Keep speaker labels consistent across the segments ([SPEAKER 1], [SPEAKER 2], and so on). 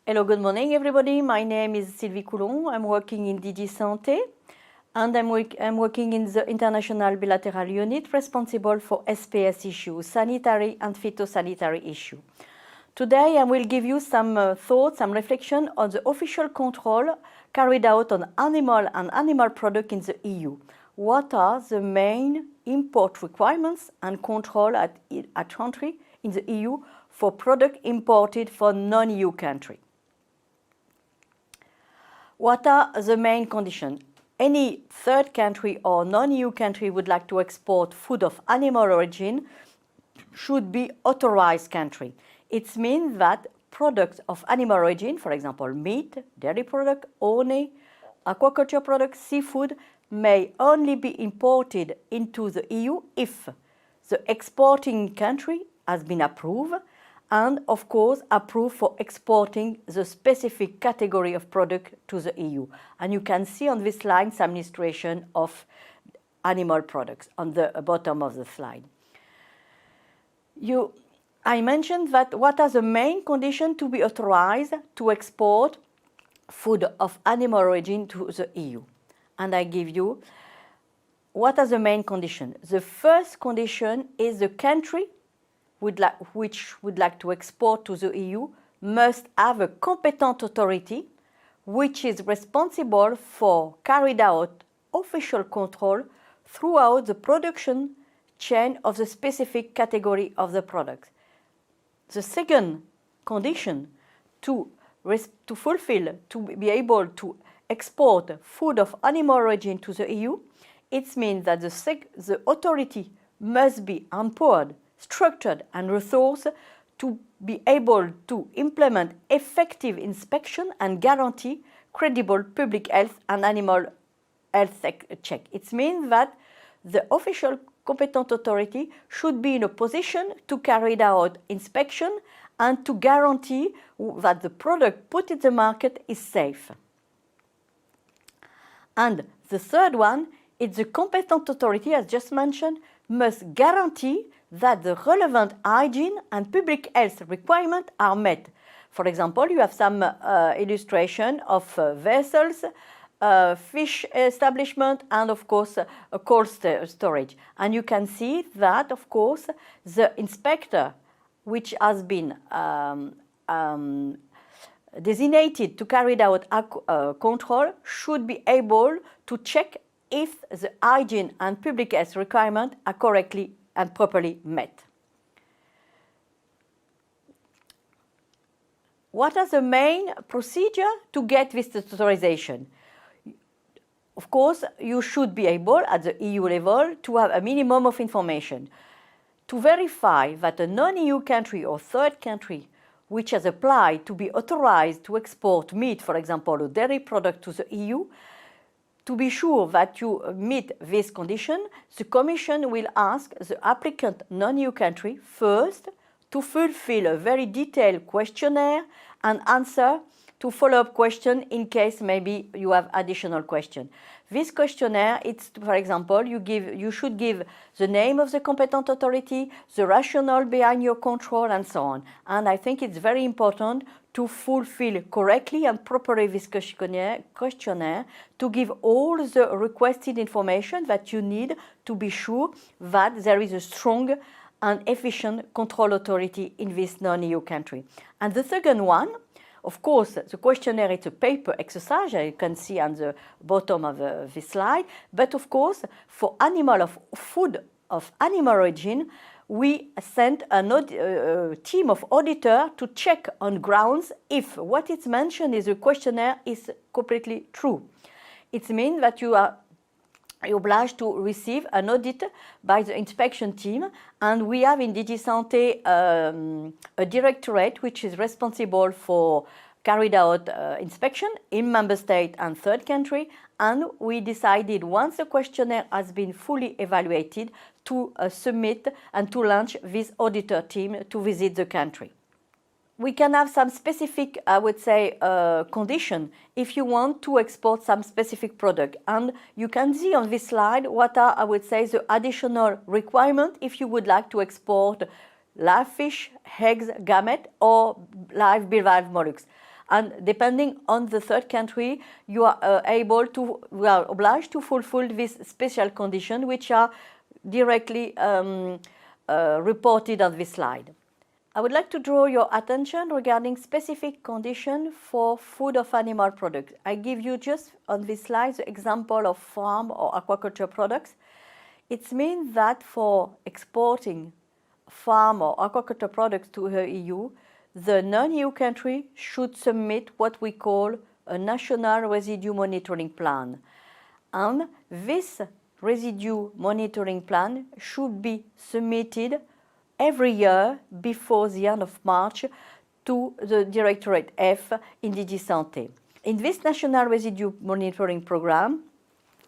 [SPEAKER 1] Hello, good morning, everybody. My name is Sylvie Coulon. I'm working in DG Santé, and I'm working in the International Bilateral Unit responsible for SPS issues, sanitary and phytosanitary issues. Today, I will give you some thoughts, some reflection on the official control carried out on animal and animal products in the EU. What are the main import requirements and control at country in the EU for products imported from non-EU country? What are the main conditions? Any third country or non-EU country would like to export food of animal origin should be authorized country. It means that products of animal origin, for example, meat, dairy product, honey, aquaculture products, seafood, may only be imported into the EU if the exporting country has been approved and, of course, approved for exporting the specific category of product to the EU. And you can see on this slide some illustration of animal products on the bottom of the slide. I mentioned that what are the main conditions to be authorized to export food of animal origin to the EU. And I give you what are the main conditions. The first condition is the country which would like to export to the EU must have a competent authority which is responsible for carried out official control throughout the production chain of the specific category of the product. The second condition to fulfill, to be able to export food of animal origin to the EU, it means that the authority must be empowered, structured and resourced to be able to implement effective inspection and guarantee credible public health and animal health check. It means that the official competent authority should be in a position to carry out inspection and to guarantee that the product put in the market is safe. And the third one is the competent authority, as just mentioned, must guarantee that the relevant hygiene and public health requirements are met. For example, you have some illustration of vessels, fish establishment, and of course a cold storage. And you can see that, of course, the inspector, which has been designated to carry out control, should be able to check if the hygiene and public health requirements are correctly and properly met. What are the main procedure to get this authorization? Of course, you should be able, at the EU level, to have a minimum of information. To verify that a non-EU country or third country which has applied to be authorized to export meat, for example, or dairy product to the EU, to be sure that you meet this condition, the Commission will ask the applicant non-EU country first to fulfill a very detailed questionnaire and answer to follow-up questions in case maybe you have additional questions. This questionnaire, it's, for example, you should give the name of the competent authority, the rationale behind your control, and so on. And I think it's very important to fulfill correctly and properly this questionnaire to give all the requested information that you need to be sure that there is a strong and efficient control authority in this non-EU country. And the second one, of course, the questionnaire is a paper exercise, as you can see on the bottom of this slide, but of course, for food of animal origin, we sent a team of auditors to check on grounds if what is mentioned in the questionnaire is completely true. It means that you are obliged to receive an audit by the inspection team, and we have in DG Santé a directorate which is responsible for carried out inspection in member state and third country, and we decided once the questionnaire has been fully evaluated to submit and to launch this auditor team to visit the country. We can have some specific, I would say, condition if you want to export some specific product. And you can see on this slide what are, I would say, the additional requirement if you would like to export live fish, eggs, gamete, or live bivalve mollusks. And depending on the third country, you are we are obliged to fulfill these special conditions, which are directly reported on this slide. I would like to draw your attention regarding specific conditions for food of animal products. I give you just on this slide the example of farm or aquaculture products. It means that for exporting farm or aquaculture products to the EU, the non-EU country should submit what we call a national residue monitoring plan. And this residue monitoring plan should be submitted every year before the end of March to the Directorate F in DG Santé. In this national residue monitoring program,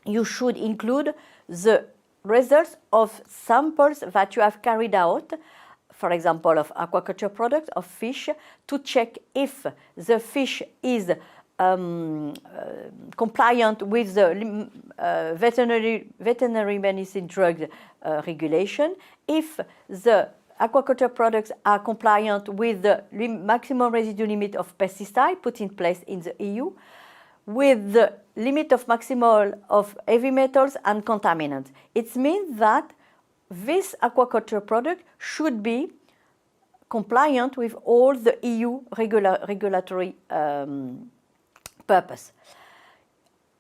[SPEAKER 1] you should include the results of samples that you have carried out, for example, of aquaculture products, of fish, to check if the fish is compliant with the veterinary medicine drug regulation, if the aquaculture products are compliant with the maximum residue limit of pesticide put in place in the EU, with the limit of maximal of heavy metals and contaminants. It means that this aquaculture product should be compliant with all the EU regulatory purpose.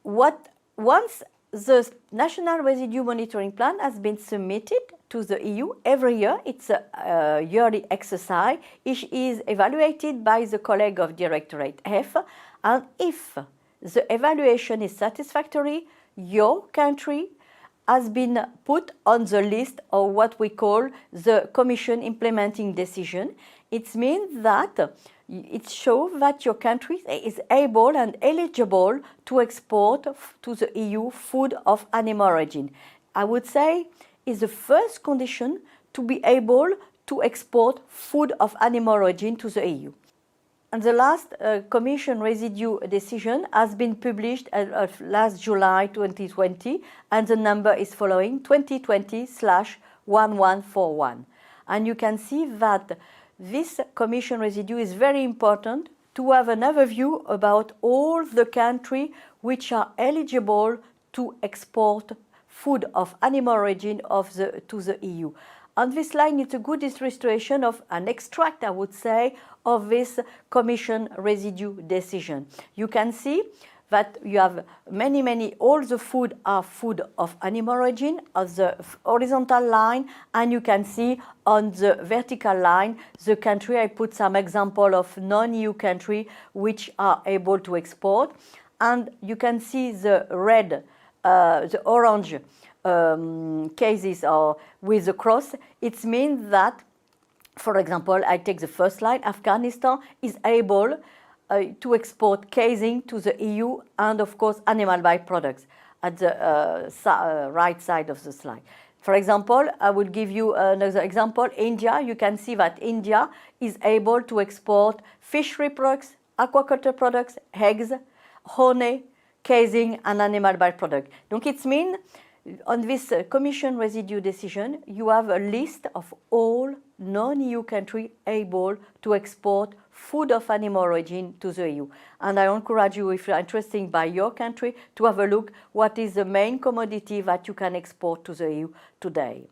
[SPEAKER 1] Once the national residue monitoring plan has been submitted to the EU every year, it's a yearly exercise. It is evaluated by the colleague of Directorate F, and if the evaluation is satisfactory, your country has been put on the list of what we call the Commission implementing decision. It means that it shows that your country is able and eligible to export to the EU food of animal origin. I would say is the first condition to be able to export food of animal origin to the EU. And the last Commission residue decision has been published last July 2020, and the number is following 2020/1141. And you can see that this Commission residue is very important to have an overview about all the countries which are eligible to export food of animal origin to the EU. On this line, it's a good illustration of an extract, I would say, of this Commission residue decision. You can see that you have all the food are food of animal origin on the horizontal line, and you can see on the vertical line the country. I put some example of non-EU country which are able to export, and you can see the red, the orange cases are with the cross. It means that, for example, I take the first line, Afghanistan is able to export casing to the EU and, of course, animal byproducts at the right side of the slide. For example, I will give you another example. India, you can see that India is able to export fishery products, aquaculture products, eggs, honey, casing, and animal byproduct. Donc it means on this Commission residue decision, you have a list of all non-EU countries able to export food of animal origin to the EU. And I encourage you, if you're interested by your country, to have a look what is the main commodity that you can export to the EU today.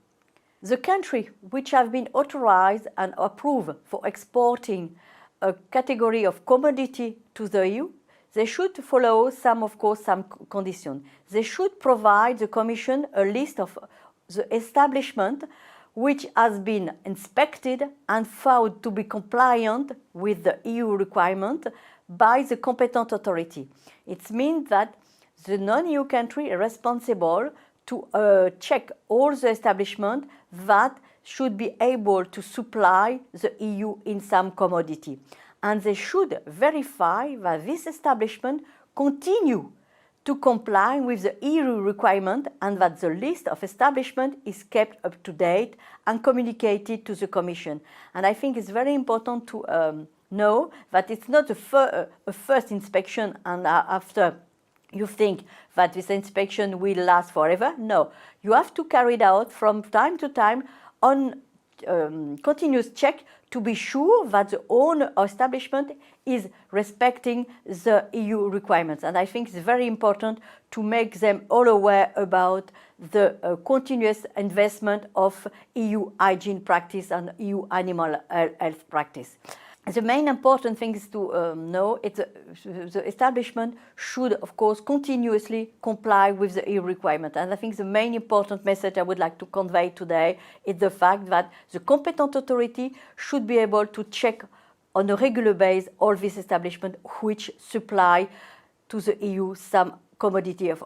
[SPEAKER 1] The countries which have been authorized and approved for exporting a category of commodity to the EU, they should follow some conditions. They should provide the Commission a list of the establishment which has been inspected and found to be compliant with the EU requirement by the competent authority. It means that the non-EU country is responsible to check all the establishments that should be able to supply the EU in some commodity. And they should verify that this establishment continue to comply with the EU requirement and that the list of establishments is kept up to date and communicated to the Commission. And I think it's very important to know that it's not a first inspection and after you think that this inspection will last forever. No, you have to carry it out from time to time on continuous check to be sure that the owner or establishment is respecting the EU requirements. And I think it's very important to make them all aware about the continuous investment of EU hygiene practice and EU animal health practice. The main important thing is to know is the establishment should, of course, continuously comply with the EU requirement. And I think the main important message I would like to convey today is the fact that the competent authority should be able to check on a regular basis all these establishments which supply to the EU some commodity of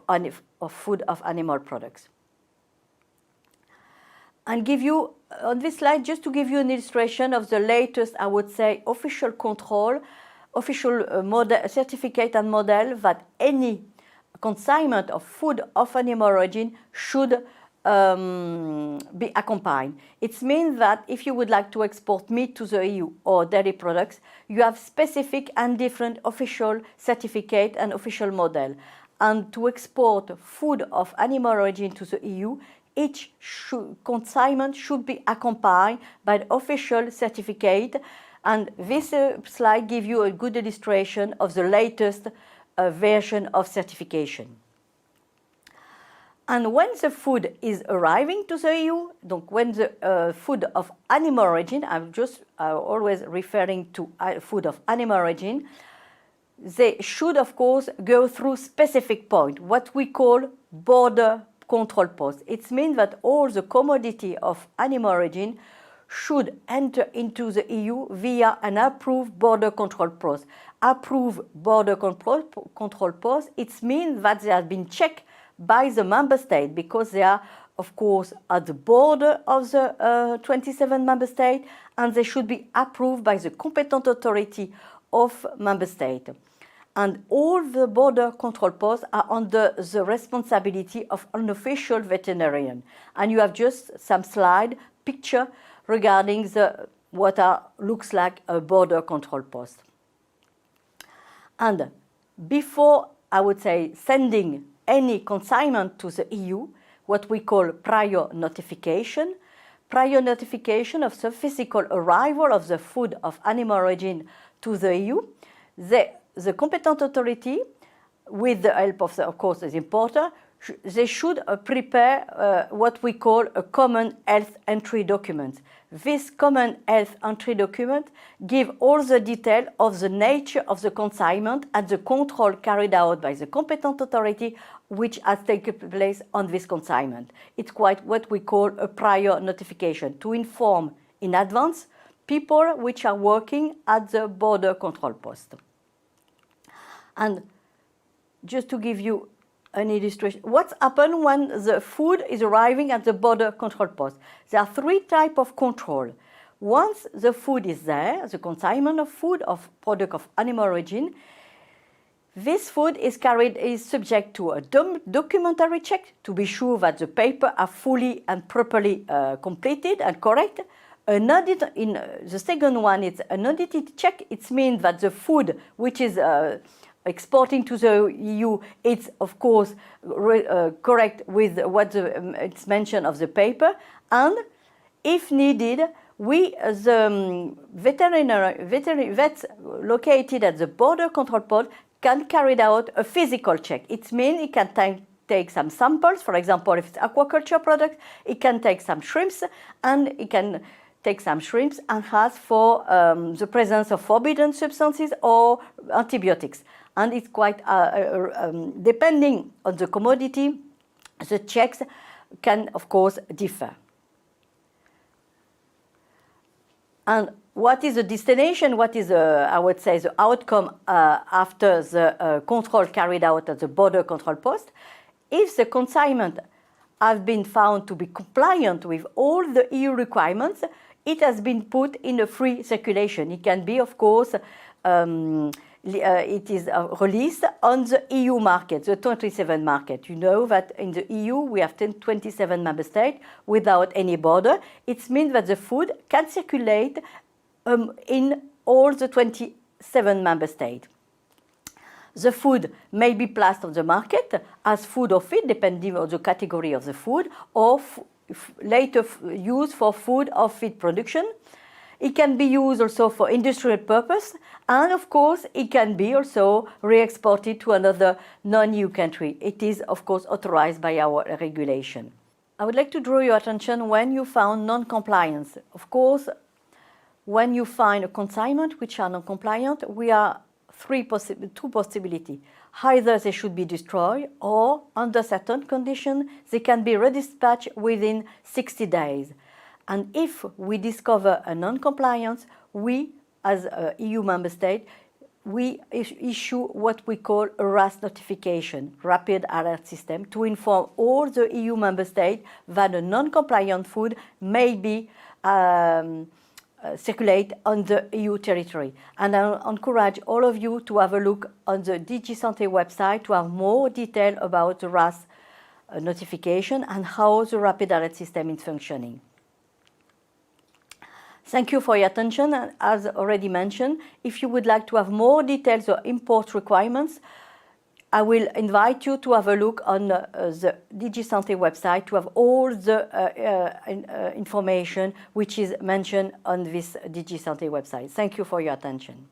[SPEAKER 1] food of animal products. And give you, on this slide, just to give you an illustration of the latest, I would say, official control, official model, certificate and model that any consignment of food of animal origin should be accompanied. It means that if you would like to export meat to the EU or dairy products, you have specific and different official certificate and official model. And to export food of animal origin to the EU, each consignment should be accompanied by the official certificate. And this slide gives you a good illustration of the latest version of certification. And when the food is arriving to the EU, donc when the food of animal origin, I'm just always referring to food of animal origin, they should, of course, go through specific point, what we call border control post. It means that all the commodity of animal origin should enter into the EU via an approved border control post. Approved border control post, it means that they have been checked by the member state because they are, of course, at the border of the 27 member states, and they should be approved by the competent authority of member state. And all the border control posts are under the responsibility of an official veterinarian. And you have just some slide picture regarding what looks like a border control post. And before, I would say, sending any consignment to the EU, what we call prior notification of the physical arrival of the food of animal origin to the EU, the competent authority, with the help of course, the importer, they should prepare what we call a common health entry document. This common health entry document gives all the detail of the nature of the consignment and the control carried out by the competent authority which has taken place on this consignment. It's quite what we call a prior notification, to inform in advance people which are working at the border control post. And just to give you an illustration, what's happened when the food is arriving at the border control post? There are three types of control. Once the food is there, the consignment of food of product of animal origin, this food is subject to a documentary check to be sure that the papers are fully and properly completed and correct. An audit, in the second one, it's an audited check. It means that the food which is exporting to the EU, it's of course correct with what it's mentioned of the paper, and if needed, the veterinary vets located at the border control post can carry out a physical check. It means it can take some samples. For example, if it's aquaculture product, it can take some shrimps, and it can take some shrimps and ask for the presence of forbidden substances or antibiotics. And it's quite, depending on the commodity, the checks can, of course, differ. And what is the destination? What is, I would say, the outcome after the control carried out at the border control post? If the consignment has been found to be compliant with all the EU requirements, it has been put in a free circulation. It can be, of course, it is released on the EU market, the 27 market. You know that in the EU we have 27 member states without any border. It means that the food can circulate in all the 27 member states. The food may be placed on the market as food or feed, depending on the category of the food, or later used for food or feed production. It can be used also for industrial purpose, and of course it can be also re-exported to another non-EU country. It is of course authorized by our regulation. I would like to draw your attention when you found non-compliance. Of course, when you find a consignment which are non-compliant, we are two possibilities. Either they should be destroyed, or under certain conditions they can be redispatched within 60 days. And if we discover a non-compliance, we, as an EU member state, we issue what we call a RAS notification, Rapid Alert System, to inform all the EU member states that a non-compliant food may be circulate on the EU territory. And I encourage all of you to have a look on the DG Santé website to have more detail about the RAS notification and how the Rapid Alert System is functioning. Thank you for your attention. And as already mentioned, if you would like to have more details or import requirements, I will invite you to have a look on the DG Santé website to have all the information which is mentioned on this DG Santé website. Thank you for your attention.